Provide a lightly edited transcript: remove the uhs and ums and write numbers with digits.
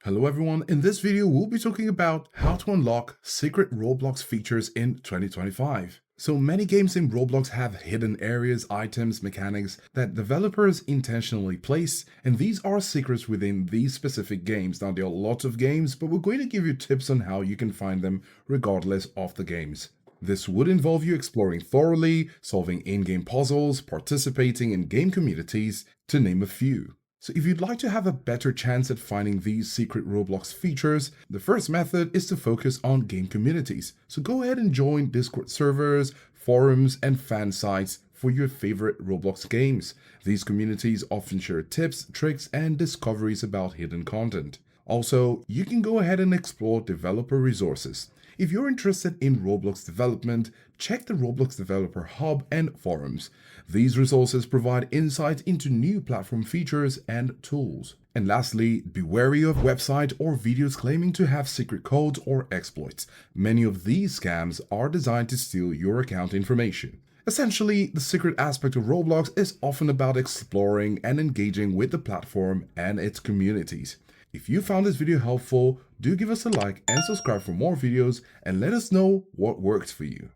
Hello everyone, in this video we'll be talking about how to unlock secret Roblox features in 2025. So many games in Roblox have hidden areas, items, mechanics that developers intentionally place, and these are secrets within these specific games. Now there are lots of games, but we're going to give you tips on how you can find them regardless of the games. This would involve you exploring thoroughly, solving in-game puzzles, participating in game communities, to name a few. So if you'd like to have a better chance at finding these secret Roblox features, the first method is to focus on game communities. So go ahead and join Discord servers, forums, and fan sites for your favorite Roblox games. These communities often share tips, tricks, and discoveries about hidden content. Also, you can go ahead and explore developer resources. If you're interested in Roblox development, check the Roblox Developer Hub and forums. These resources provide insight into new platform features and tools. And lastly, be wary of websites or videos claiming to have secret codes or exploits. Many of these scams are designed to steal your account information. Essentially, the secret aspect of Roblox is often about exploring and engaging with the platform and its communities. If you found this video helpful, do give us a like and subscribe for more videos and let us know what worked for you.